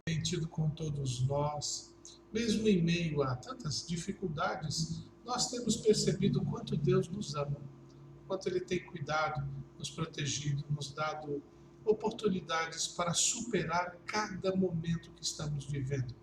tem tido com todos nós, mesmo em meio a tantas dificuldades, nós temos percebido o quanto Deus nos ama, o quanto Ele tem cuidado, nos protegido, nos dado oportunidades para superar cada momento que estamos vivendo.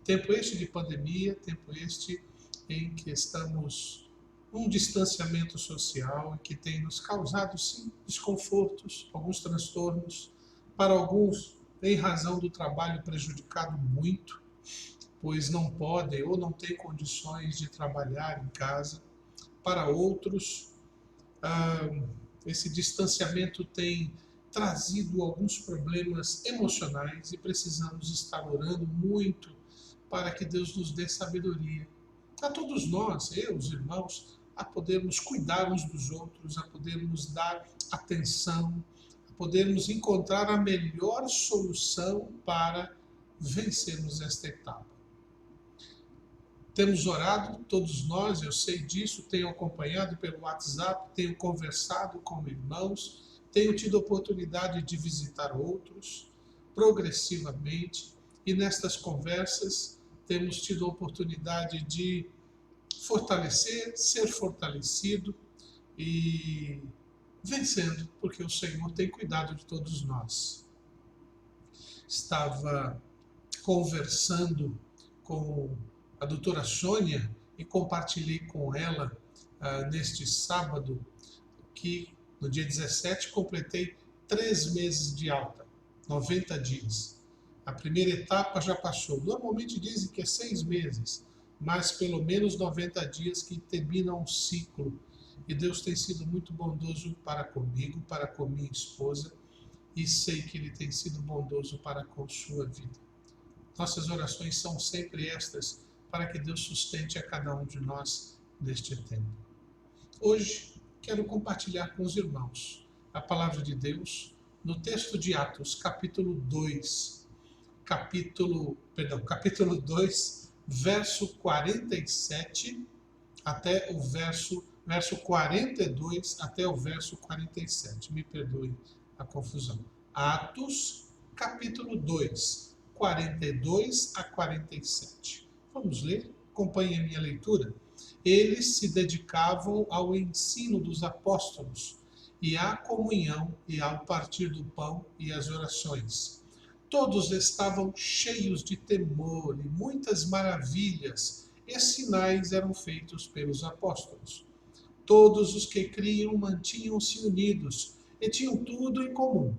Tempo este de pandemia, tempo este em que estamos num distanciamento social que tem nos causado, sim, desconfortos, alguns transtornos, para alguns em razão do trabalho prejudicado muito, pois não podem ou não têm condições de trabalhar em casa. Para outros, esse distanciamento tem trazido alguns problemas emocionais e precisamos estar orando muito para que Deus nos dê sabedoria. A todos nós, eu, os irmãos, a podermos cuidar uns dos outros, a podermos dar atenção, a podermos encontrar a melhor solução para vencermos esta etapa. Temos orado, todos nós, eu sei disso, tenho acompanhado pelo WhatsApp, tenho conversado com irmãos, tenho tido oportunidade de visitar outros, progressivamente, e nestas conversas temos tido a oportunidade de fortalecer, ser fortalecido e vencendo, porque o Senhor tem cuidado de todos nós. Estava conversando com a doutora Sônia e compartilhei com ela neste sábado que no dia 17 completei 3 meses de alta, 90 dias. A primeira etapa já passou. Normalmente dizem que é 6 meses, mas pelo menos 90 dias que termina um ciclo. E Deus tem sido muito bondoso para comigo, para com minha esposa, e sei que Ele tem sido bondoso para com sua vida. Nossas orações são sempre estas, para que Deus sustente a cada um de nós neste tempo. Hoje, quero compartilhar com os irmãos a palavra de Deus no texto de Atos, capítulo 2, capítulo 2, verso 47 até o verso 42 até o verso 47. Me perdoe a confusão. Atos, capítulo 2, 42 a 47. Vamos ler? Acompanhe a minha leitura. Eles se dedicavam ao ensino dos apóstolos e à comunhão e ao partir do pão e às orações. Todos estavam cheios de temor e muitas maravilhas e sinais eram feitos pelos apóstolos. Todos os que criam mantinham-se unidos e tinham tudo em comum.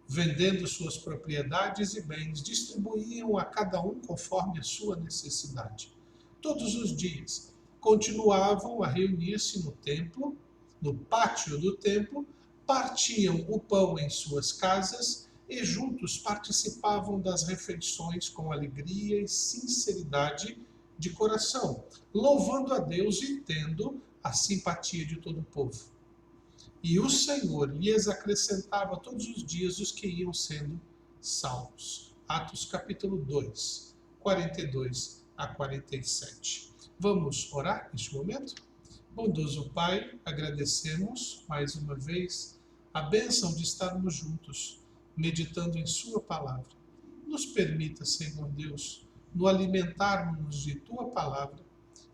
Vendendo suas propriedades e bens, distribuíam a cada um conforme a sua necessidade. Todos os dias continuavam a reunir-se no templo, no pátio do templo, partiam o pão em suas casas e juntos participavam das refeições com alegria e sinceridade de coração, louvando a Deus e tendo a simpatia de todo o povo. E o Senhor lhes acrescentava todos os dias os que iam sendo salvos. Atos capítulo 2, 42 a 47. Vamos orar neste momento? Bondoso Pai, agradecemos mais uma vez a bênção de estarmos juntos, meditando em Sua palavra. Nos permita, Senhor Deus, no alimentarmos de Tua palavra,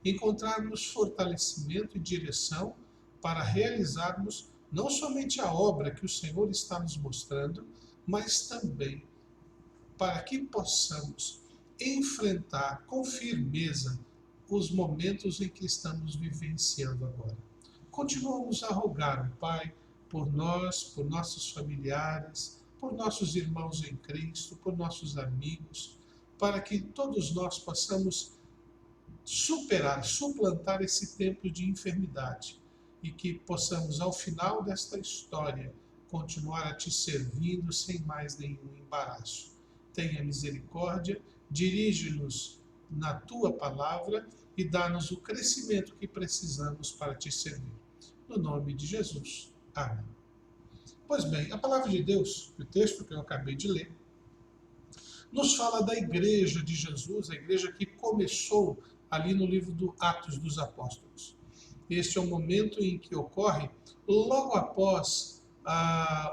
encontrarmos fortalecimento e direção para realizarmos não somente a obra que o Senhor está nos mostrando, mas também para que possamos enfrentar com firmeza os momentos em que estamos vivenciando agora. Continuamos a rogar, Pai, por nós, por nossos familiares, por nossos irmãos em Cristo, por nossos amigos, para que todos nós possamos superar, suplantar esse tempo de enfermidade e que possamos, ao final desta história, continuar a Te servindo sem mais nenhum embaraço. Tenha misericórdia, dirige-nos na Tua palavra e dá-nos o crescimento que precisamos para Te servir. No nome de Jesus. Amém. Pois bem, a palavra de Deus, o texto que eu acabei de ler, nos fala da igreja de Jesus, a igreja que começou ali no livro do Atos dos Apóstolos. Este é o momento em que ocorre logo após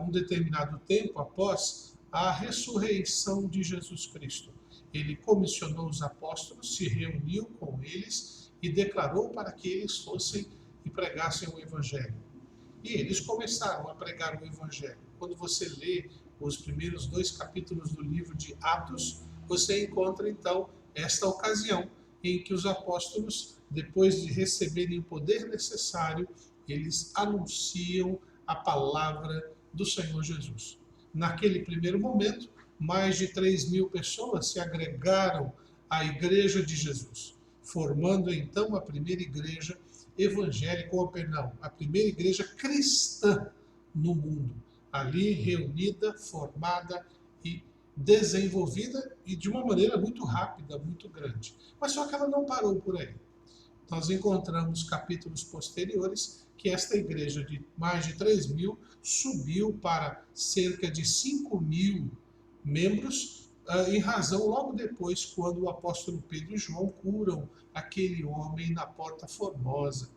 um determinado tempo, após a ressurreição de Jesus Cristo. Ele comissionou os apóstolos, se reuniu com eles e declarou para que eles fossem e pregassem o Evangelho. E eles começaram a pregar o Evangelho. Quando você lê os primeiros 2 capítulos do livro de Atos, você encontra então esta ocasião em que os apóstolos, depois de receberem o poder necessário, eles anunciam a palavra do Senhor Jesus. Naquele primeiro momento, mais de 3.000 pessoas se agregaram à Igreja de Jesus, formando então a primeira igreja evangélica, ou perdão, a primeira igreja cristã no mundo, ali reunida, formada e desenvolvida e de uma maneira muito rápida, muito grande. Mas só que ela não parou por aí. Nós encontramos capítulos posteriores que esta igreja de mais de 3.000 subiu para cerca de 5.000 membros, em razão logo depois, quando o apóstolo Pedro e João curam aquele homem na Porta Formosa.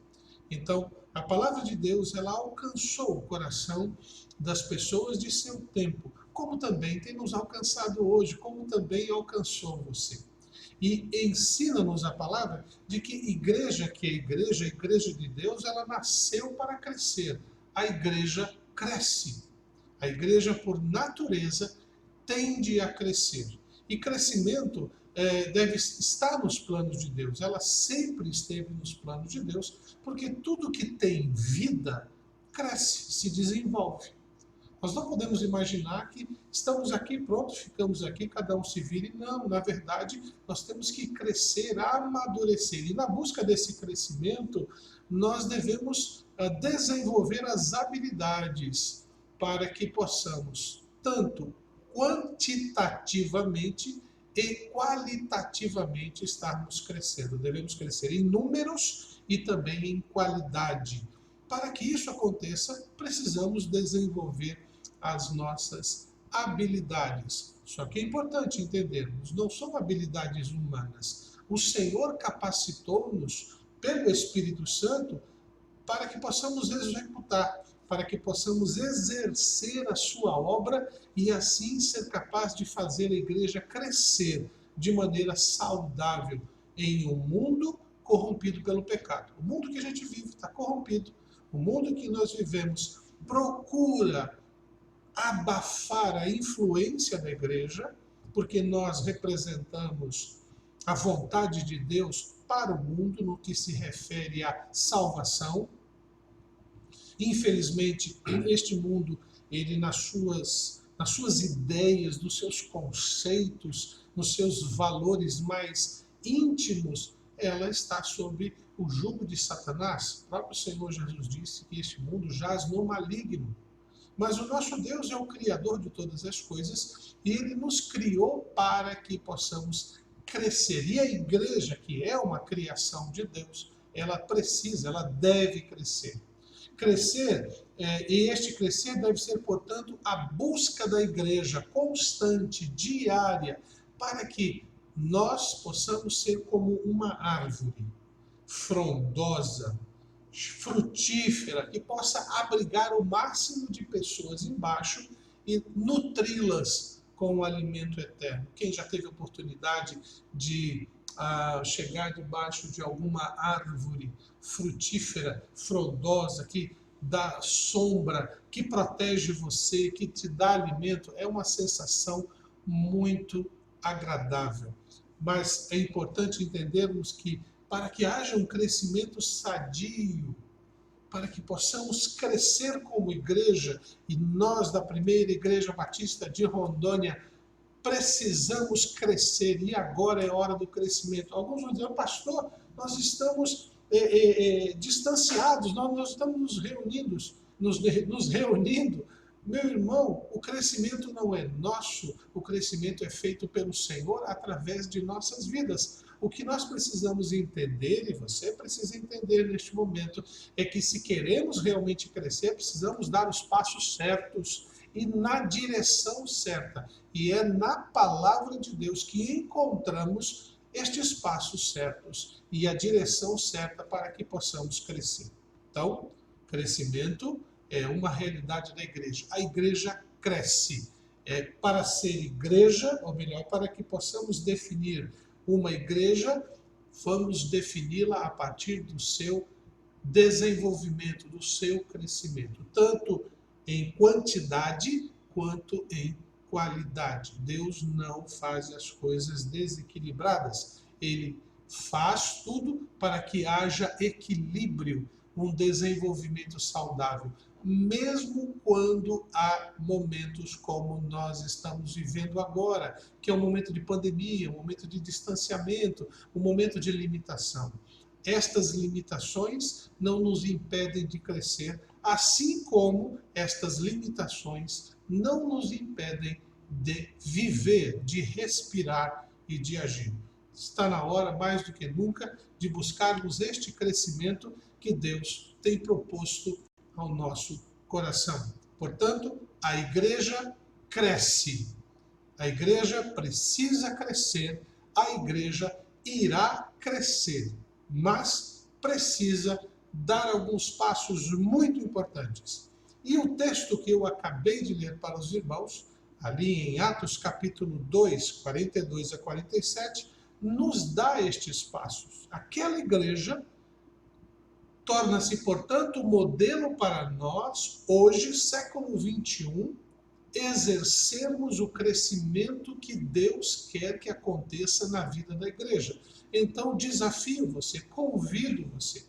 Então, a palavra de Deus, ela alcançou o coração das pessoas de seu tempo, como também tem nos alcançado hoje, como também alcançou você. E ensina-nos a palavra de que igreja que é a igreja de Deus, ela nasceu para crescer. A igreja cresce. A igreja, por natureza, tende a crescer. E crescimento deve estar nos planos de Deus. Ela sempre esteve nos planos de Deus, porque tudo que tem vida cresce, se desenvolve. Nós não podemos imaginar que estamos aqui, pronto, ficamos aqui, cada um se vire. Não, na verdade, nós temos que crescer, amadurecer. E na busca desse crescimento, nós devemos desenvolver as habilidades para que possamos, tanto quantitativamente e qualitativamente, estarmos crescendo. Devemos crescer em números e também em qualidade. Para que isso aconteça, precisamos desenvolver as nossas habilidades. Só que é importante entendermos, não são habilidades humanas. O Senhor capacitou-nos pelo Espírito Santo para que possamos executar, para que possamos exercer a sua obra e assim ser capaz de fazer a igreja crescer de maneira saudável em um mundo corrompido pelo pecado. O mundo que a gente vive está corrompido. O mundo que nós vivemos procura abafar a influência da igreja, porque nós representamos a vontade de Deus para o mundo no que se refere à salvação. Infelizmente, este mundo, ele nas suas ideias, nos seus conceitos, nos seus valores mais íntimos, ela está sob o jugo de Satanás. O próprio Senhor Jesus disse que este mundo jaz no maligno. Mas o nosso Deus é o Criador de todas as coisas e Ele nos criou para que possamos crescer. E a igreja, que é uma criação de Deus, ela precisa, ela deve crescer. Crescer, e este crescer deve ser, portanto, a busca da igreja constante, diária, para que nós possamos ser como uma árvore frondosa, frutífera, que possa abrigar o máximo de pessoas embaixo e nutri-las com o alimento eterno. Quem já teve a oportunidade de chegar debaixo de alguma árvore frutífera, frondosa, que dá sombra, que protege você, que te dá alimento, é uma sensação muito agradável. Mas é importante entendermos que para que haja um crescimento sadio, para que possamos crescer como igreja, e nós da primeira Igreja Batista de Rondônia precisamos crescer, e agora é hora do crescimento. Alguns vão dizer, pastor, nós estamos distanciados, nós estamos nos reunindo. Meu irmão, o crescimento não é nosso, o crescimento é feito pelo Senhor através de nossas vidas. O que nós precisamos entender, e você precisa entender neste momento, é que se queremos realmente crescer, precisamos dar os passos certos e na direção certa. E é na palavra de Deus que encontramos estes passos certos e a direção certa para que possamos crescer. Então, crescimento é uma realidade da igreja. A igreja cresce. Para ser igreja, ou melhor, para que possamos definir uma igreja, vamos defini-la a partir do seu desenvolvimento, do seu crescimento, tanto em quantidade quanto em qualidade. Deus não faz as coisas desequilibradas. Ele faz tudo para que haja equilíbrio, um desenvolvimento saudável, mesmo quando há momentos como nós estamos vivendo agora, que é um momento de pandemia, um momento de distanciamento, um momento de limitação. Estas limitações não nos impedem de crescer, assim como estas limitações não nos impedem de viver, de respirar e de agir. Está na hora, mais do que nunca, de buscarmos este crescimento que Deus tem proposto ao nosso coração. Portanto, a igreja cresce. A igreja precisa crescer, a igreja irá crescer, mas precisa dar alguns passos muito importantes. E o texto que eu acabei de ler para os irmãos, ali em Atos capítulo 2, 42 a 47, nos dá estes passos. Aquela igreja torna-se, portanto, modelo para nós, hoje, século 21, exercermos o crescimento que Deus quer que aconteça na vida da igreja. Então, desafio você, convido você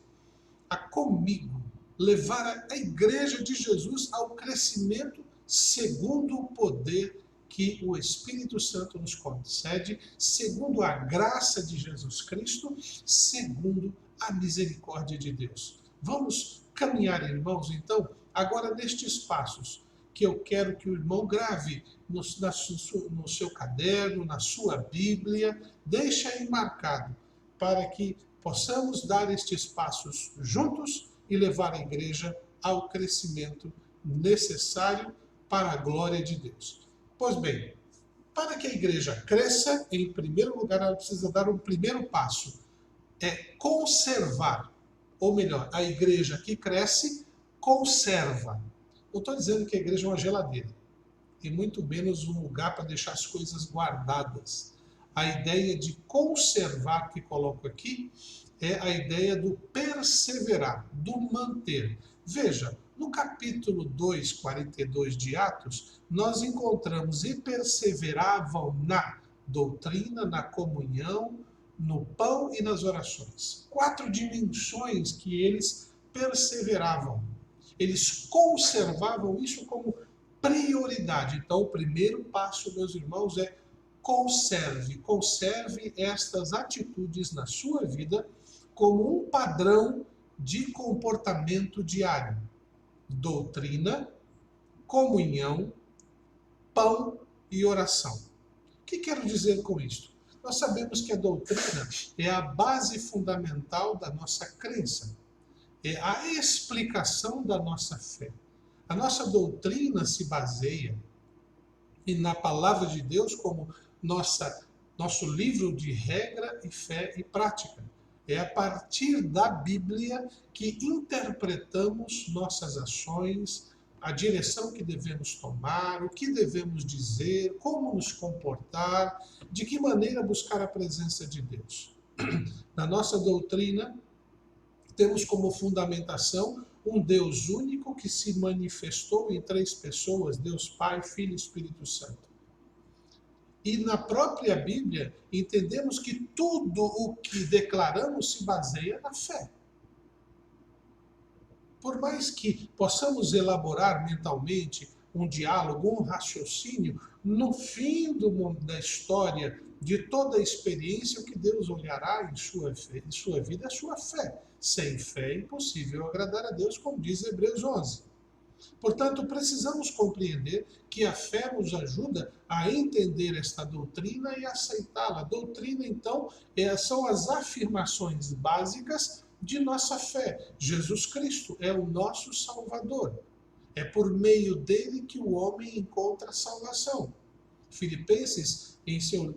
a comigo levar a igreja de Jesus ao crescimento segundo o poder que o Espírito Santo nos concede, segundo a graça de Jesus Cristo, segundo a misericórdia de Deus. Vamos caminhar, irmãos, então, agora nestes passos que eu quero que o irmão grave no seu caderno, na sua Bíblia, deixe aí marcado, para que possamos dar estes passos juntos e levar a igreja ao crescimento necessário para a glória de Deus. Pois bem, para que a igreja cresça, em primeiro lugar, ela precisa dar um primeiro passo, conservar, ou melhor, a igreja que cresce, conserva. Não estou dizendo que a igreja é uma geladeira, e muito menos um lugar para deixar as coisas guardadas. A ideia de conservar que coloco aqui é a ideia do perseverar, do manter. Veja, no capítulo 2, 42 de Atos, nós encontramos e perseveravam na doutrina, na comunhão, no pão e nas orações. 4 dimensões que eles perseveravam. Eles conservavam isso como prioridade. Então, o primeiro passo, meus irmãos, é conserve estas atitudes na sua vida como um padrão de comportamento diário. Doutrina, comunhão, pão e oração. O que quero dizer com isto? Nós sabemos que a doutrina é a base fundamental da nossa crença, é a explicação da nossa fé. A nossa doutrina se baseia na palavra de Deus como nosso livro de regra e fé e prática. É a partir da Bíblia que interpretamos nossas ações, a direção que devemos tomar, o que devemos dizer, como nos comportar, de que maneira buscar a presença de Deus. Na nossa doutrina, temos como fundamentação um Deus único que se manifestou em 3 pessoas, Deus Pai, Filho e Espírito Santo. E na própria Bíblia, entendemos que tudo o que declaramos se baseia na fé. Por mais que possamos elaborar mentalmente um diálogo, um raciocínio, no fim da história, de toda a experiência, o que Deus olhará em sua vida é a sua fé. Sem fé é impossível agradar a Deus, como diz Hebreus 11. Portanto, precisamos compreender que a fé nos ajuda a entender esta doutrina e aceitá-la. A doutrina, então, são as afirmações básicas de nossa fé. Jesus Cristo é o nosso Salvador. É por meio dele que o homem encontra salvação. Filipenses,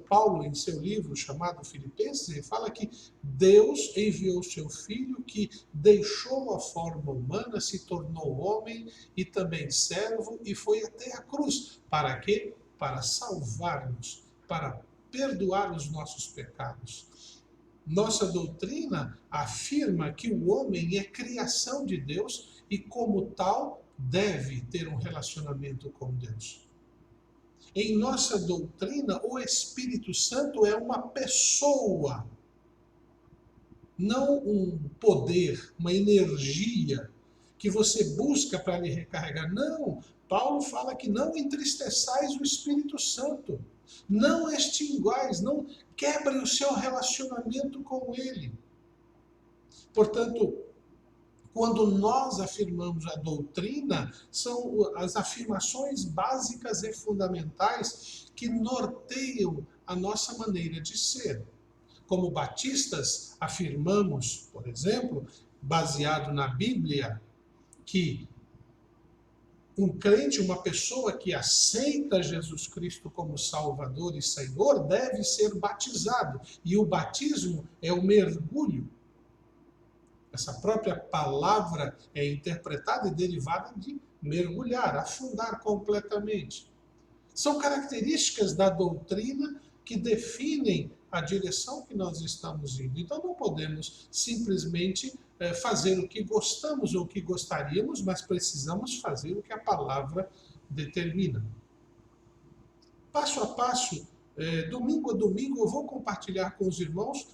Paulo, em seu livro chamado Filipenses, ele fala que Deus enviou seu Filho que deixou a forma humana, se tornou homem e também servo e foi até a cruz. Para quê? para salvar-nos, para perdoar os nossos pecados. Nossa doutrina afirma que o homem é criação de Deus e, como tal, deve ter um relacionamento com Deus. Em nossa doutrina, o Espírito Santo é uma pessoa, não um poder, uma energia que você busca para lhe recarregar. Não, Paulo fala que não entristeçais o Espírito Santo, não extinguais, não quebre o seu relacionamento com ele. Portanto, quando nós afirmamos a doutrina, são as afirmações básicas e fundamentais que norteiam a nossa maneira de ser. Como batistas, afirmamos, por exemplo, baseado na Bíblia, que um crente, uma pessoa que aceita Jesus Cristo como Salvador e Senhor, deve ser batizado. E o batismo é o mergulho. Essa própria palavra é interpretada e derivada de mergulhar, afundar completamente. São características da doutrina que definem a direção que nós estamos indo. Então não podemos simplesmente fazer o que gostamos ou o que gostaríamos, mas precisamos fazer o que a palavra determina. Passo a passo, domingo a domingo, eu vou compartilhar com os irmãos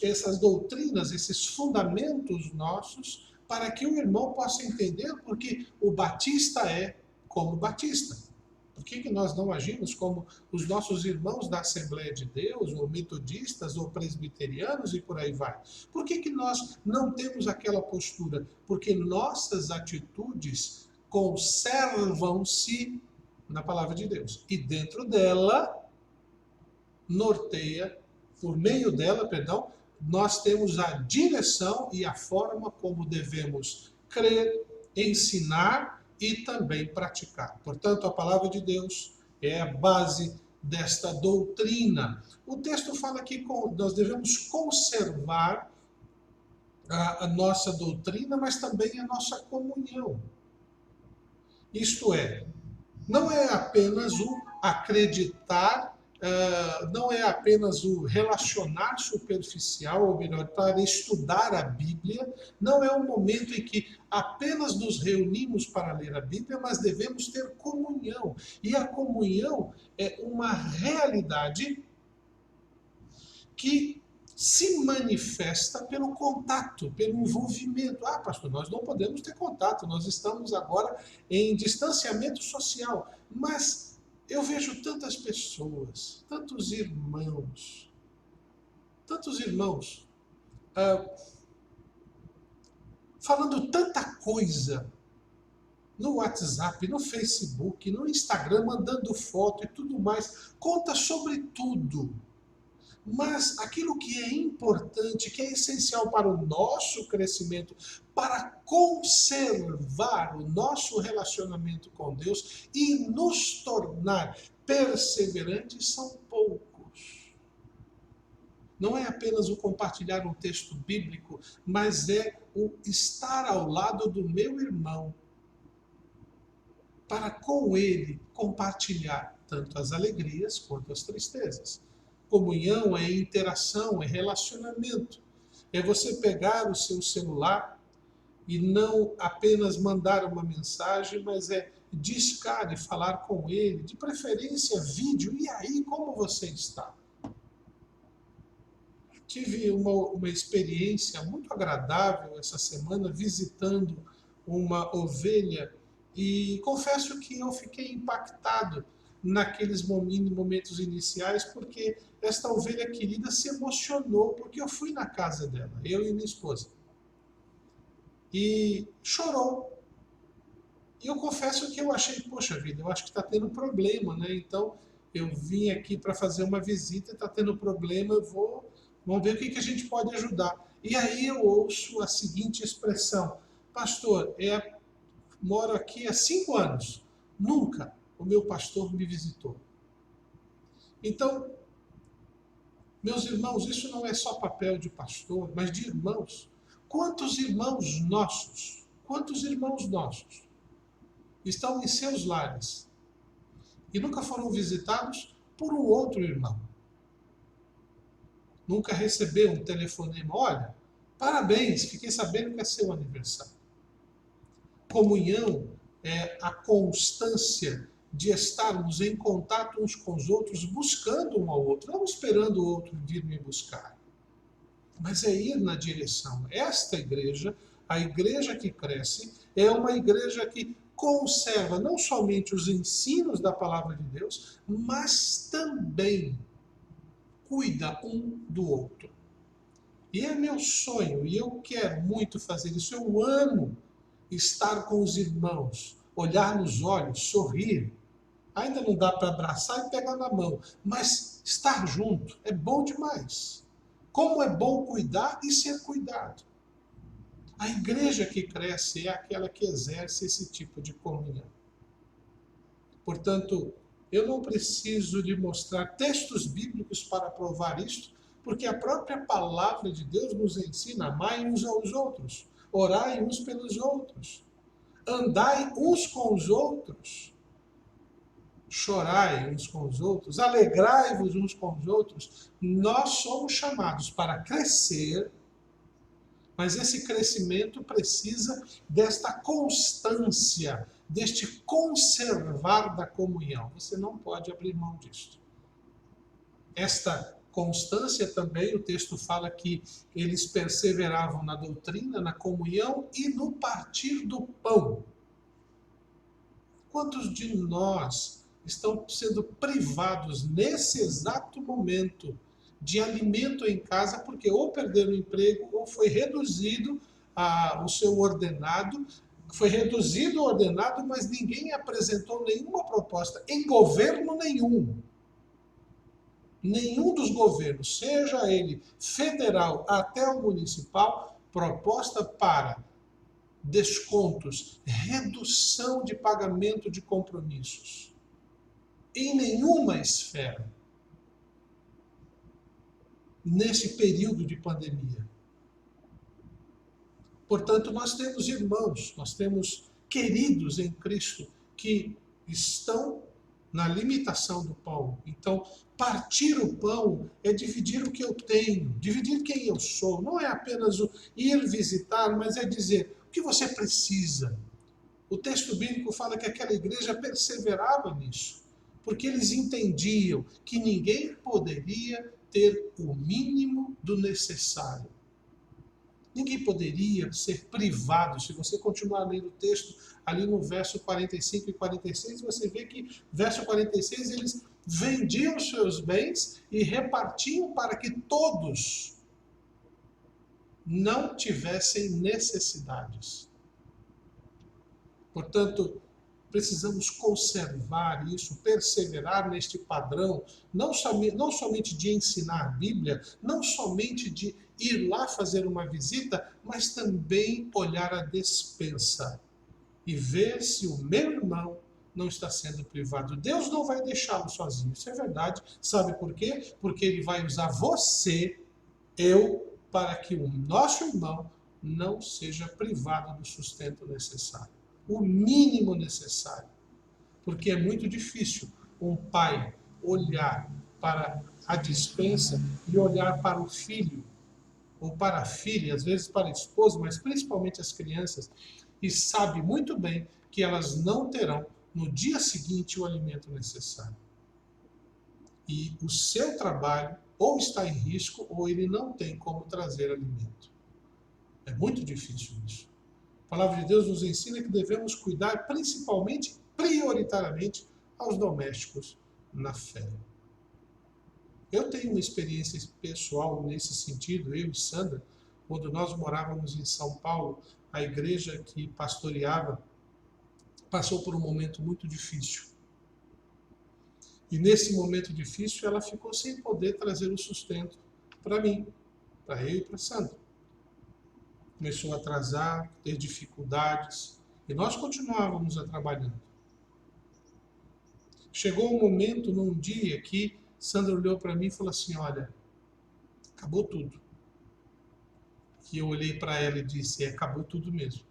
essas doutrinas, esses fundamentos nossos, para que o irmão possa entender porque o batista é como batista. Por que nós não agimos como os nossos irmãos da Assembleia de Deus, ou metodistas, ou presbiterianos, e por aí vai? Por que nós não temos aquela postura? Porque nossas atitudes conservam-se na palavra de Deus. E dentro dela, norteia, por meio dela, perdão, nós temos a direção e a forma como devemos crer, ensinar e também praticar. Portanto, a palavra de Deus é a base desta doutrina. O texto fala que nós devemos conservar a nossa doutrina, mas também a nossa comunhão. Isto é, não é apenas o acreditar, não é apenas o relacionar superficial, ou melhor, para estudar a Bíblia, não é um momento em que apenas nos reunimos para ler a Bíblia, mas devemos ter comunhão. E a comunhão é uma realidade que se manifesta pelo contato, pelo envolvimento. Ah, pastor, nós não podemos ter contato, nós estamos agora em distanciamento social. Mas eu vejo tantas pessoas, tantos irmãos, falando tanta coisa no WhatsApp, no Facebook, no Instagram, mandando foto e tudo mais, conta sobre tudo. Mas aquilo que é importante, que é essencial para o nosso crescimento, para conservar o nosso relacionamento com Deus e nos tornar perseverantes, são poucos. Não é apenas o compartilhar um texto bíblico, mas é o estar ao lado do meu irmão, para com ele compartilhar tanto as alegrias quanto as tristezas. Comunhão é interação, é relacionamento. É você pegar o seu celular e não apenas mandar uma mensagem, mas é discar e falar com ele, de preferência vídeo. E aí, como você está? Tive uma experiência muito agradável essa semana visitando uma ovelha e confesso que eu fiquei impactado naqueles momentos iniciais, porque esta ovelha querida se emocionou, porque eu fui na casa dela, eu e minha esposa, e chorou. E eu confesso que eu achei, poxa vida, eu acho que está tendo problema, né? Então eu vim aqui para fazer uma visita, está tendo problema, vamos ver o que a gente pode ajudar. E aí eu ouço a seguinte expressão: pastor, moro aqui há 5 anos, nunca o meu pastor me visitou. Então, meus irmãos, isso não é só papel de pastor, mas de irmãos. Quantos irmãos nossos estão em seus lares, e nunca foram visitados por um outro irmão. Nunca recebeu um telefonema, olha, parabéns, fiquei sabendo que é seu aniversário. Comunhão é a constância de estarmos em contato uns com os outros, buscando um ao outro, não esperando o outro vir me buscar, mas é ir na direção. Esta igreja, a igreja que cresce, é uma igreja que conserva não somente os ensinos da palavra de Deus, mas também cuida um do outro. E é meu sonho, e eu quero muito fazer isso, eu amo estar com os irmãos, olhar nos olhos, sorrir. Ainda não dá para abraçar e pegar na mão, mas estar junto é bom demais. Como é bom cuidar e ser cuidado. A igreja que cresce é aquela que exerce esse tipo de comunhão. Portanto, eu não preciso lhe mostrar textos bíblicos para provar isto, porque a própria palavra de Deus nos ensina: amai uns aos outros, orai uns pelos outros, andai uns com os outros, chorai uns com os outros, alegrai-vos uns com os outros. Nós somos chamados para crescer, mas esse crescimento precisa desta constância, deste conservar da comunhão. Você não pode abrir mão disso. Esta constância também, o texto fala que eles perseveravam na doutrina, na comunhão e no partir do pão. Quantos de nós estão sendo privados nesse exato momento de alimento em casa porque ou perderam o emprego ou foi reduzido o seu ordenado, foi reduzido o ordenado, mas ninguém apresentou nenhuma proposta em governo nenhum. Nenhum dos governos, seja ele federal até o municipal, proposta para descontos, redução de pagamento de compromissos. Em nenhuma esfera. Nesse período de pandemia. Portanto, nós temos irmãos, nós temos queridos em Cristo que estão na limitação do pão. Então, partir o pão é dividir o que eu tenho, dividir quem eu sou. Não é apenas o ir visitar, mas é dizer o que você precisa. O texto bíblico fala que aquela igreja perseverava nisso, porque eles entendiam que ninguém poderia ter o mínimo do necessário. Ninguém poderia ser privado. Se você continuar lendo o texto, ali no verso 45 e 46, você vê que, verso 46, eles vendiam os seus bens e repartiam para que todos não tivessem necessidades. Portanto, precisamos conservar isso, perseverar neste padrão, não somente de ensinar a Bíblia, não somente de ir lá fazer uma visita, mas também olhar a despensa e ver se o meu irmão não está sendo privado. Deus não vai deixá-lo sozinho, isso é verdade. Sabe por quê? Porque Ele vai usar você, eu, para que o nosso irmão não seja privado do sustento necessário. O mínimo necessário. Porque é muito difícil um pai olhar para a despensa e olhar para o filho, ou para a filha, às vezes para a esposa, mas principalmente as crianças, e sabe muito bem que elas não terão no dia seguinte o alimento necessário. E o seu trabalho ou está em risco ou ele não tem como trazer alimento. É muito difícil isso. A palavra de Deus nos ensina que devemos cuidar principalmente, prioritariamente, aos domésticos na fé. Eu tenho uma experiência pessoal nesse sentido, eu e Sandra, quando nós morávamos em São Paulo, a igreja que pastoreava passou por um momento muito difícil. E nesse momento difícil ela ficou sem poder trazer o sustento para mim, para eu e para Sandra. Começou a atrasar, ter dificuldades, e nós continuávamos a trabalhando. Chegou um momento, num dia, que Sandra olhou para mim e falou assim, olha, acabou tudo. E eu olhei para ela e disse, acabou tudo mesmo.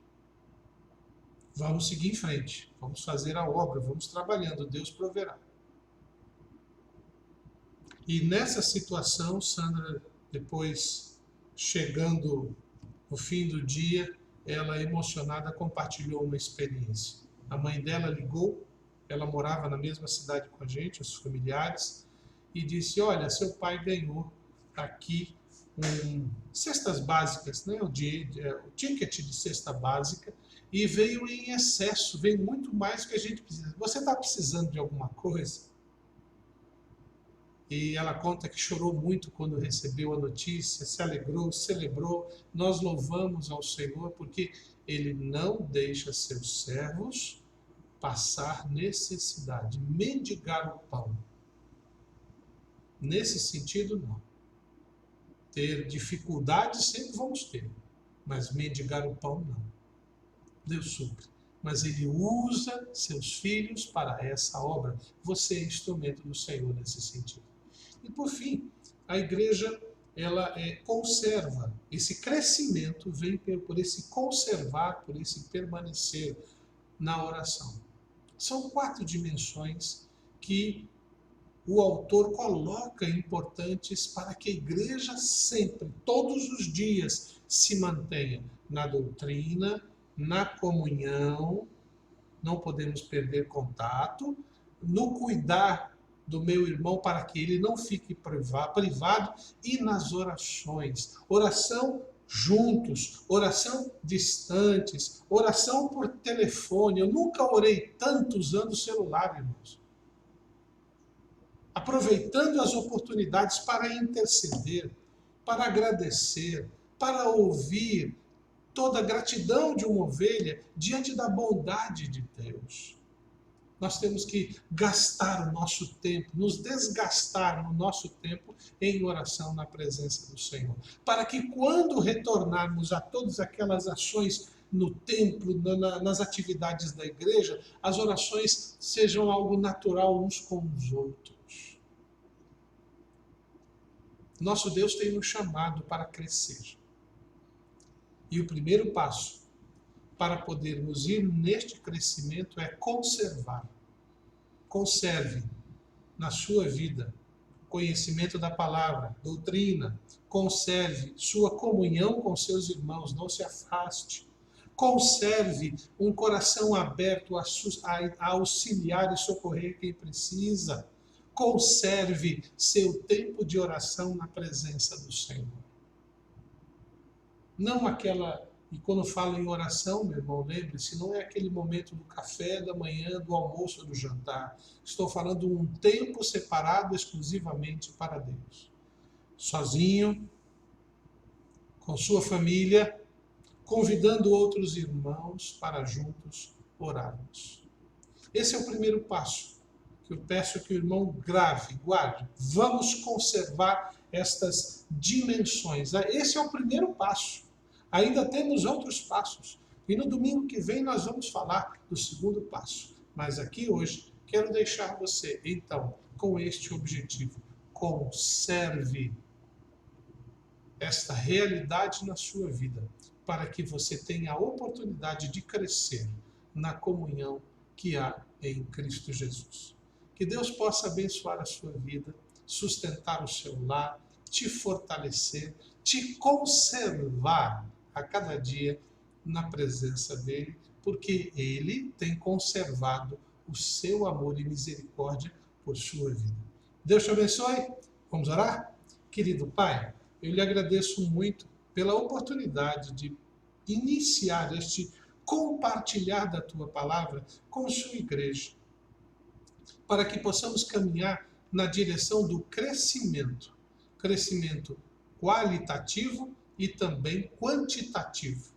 Vamos seguir em frente, vamos fazer a obra, vamos trabalhando, Deus proverá. E nessa situação, Sandra, depois, chegando no fim do dia, ela, emocionada, compartilhou uma experiência. A mãe dela ligou, ela morava na mesma cidade com a gente, os familiares, e disse: olha, seu pai ganhou aqui cestas básicas, né? o ticket de cesta básica, e veio em excesso, veio muito mais do que a gente precisa. Você está precisando de alguma coisa? E ela conta que chorou muito quando recebeu a notícia, se alegrou, celebrou. Nós louvamos ao Senhor porque Ele não deixa seus servos passar necessidade, mendigar o pão. Nesse sentido, não. Ter dificuldades sempre vamos ter, mas mendigar o pão, não. Deus supre. Mas Ele usa seus filhos para essa obra. Você é instrumento do Senhor nesse sentido. E por fim, a igreja ela conserva. Esse crescimento vem por esse conservar, por esse permanecer na oração. São 4 dimensões que o autor coloca importantes para que a igreja sempre, todos os dias, se mantenha na doutrina, na comunhão, não podemos perder contato, no cuidar do meu irmão para que ele não fique privado e nas orações. Oração juntos, oração distantes, oração por telefone. Eu nunca orei tanto usando o celular, irmãos. Aproveitando as oportunidades para interceder, para agradecer, para ouvir toda a gratidão de uma ovelha diante da bondade de Deus. Nós temos que gastar o nosso tempo, nos desgastar no nosso tempo em oração na presença do Senhor. Para que quando retornarmos a todas aquelas ações no templo, nas atividades da igreja, as orações sejam algo natural uns com os outros. Nosso Deus tem nos chamado para crescer. E o primeiro passo para podermos ir neste crescimento é conservar. Conserve na sua vida conhecimento da palavra, doutrina. Conserve sua comunhão com seus irmãos, não se afaste. Conserve um coração aberto a auxiliar e socorrer quem precisa. Conserve seu tempo de oração na presença do Senhor. Não aquela... E quando falo em oração, meu irmão, lembre-se, não é aquele momento do café, da manhã, do almoço ou do jantar. Estou falando de um tempo separado exclusivamente para Deus. Sozinho, com sua família, convidando outros irmãos para juntos orarmos. Esse é o primeiro passo, que eu peço que o irmão grave, guarde. Vamos conservar estas dimensões. Esse é o primeiro passo. Ainda temos outros passos. E no domingo que vem nós vamos falar do segundo passo. Mas aqui hoje quero deixar você, então, com este objetivo. Conserve esta realidade na sua vida, para que você tenha a oportunidade de crescer na comunhão que há em Cristo Jesus. Que Deus possa abençoar a sua vida, sustentar o seu lar, te fortalecer, te conservar a cada dia na presença dele, porque ele tem conservado o seu amor e misericórdia por sua vida. Deus te abençoe. Vamos orar? Querido Pai, eu lhe agradeço muito pela oportunidade de iniciar este compartilhar da tua palavra com sua igreja, para que possamos caminhar na direção do crescimento qualitativo e também quantitativo.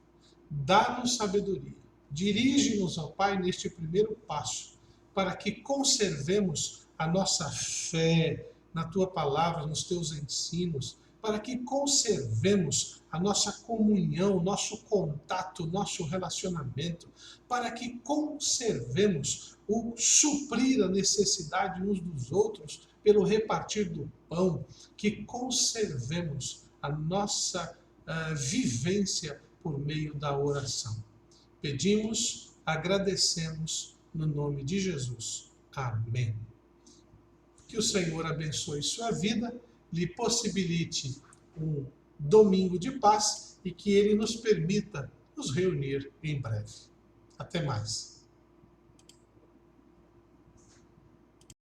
Dá-nos sabedoria. Dirige-nos, ó Pai, neste primeiro passo, para que conservemos a nossa fé na Tua palavra, nos Teus ensinos, para que conservemos a nossa comunhão, nosso contato, nosso relacionamento, para que conservemos o suprir a necessidade uns dos outros pelo repartir do pão, que conservemos a nossa vivência por meio da oração. Pedimos, agradecemos no nome de Jesus. Amém. Que o Senhor abençoe sua vida, lhe possibilite um domingo de paz e que Ele nos permita nos reunir em breve. Até mais.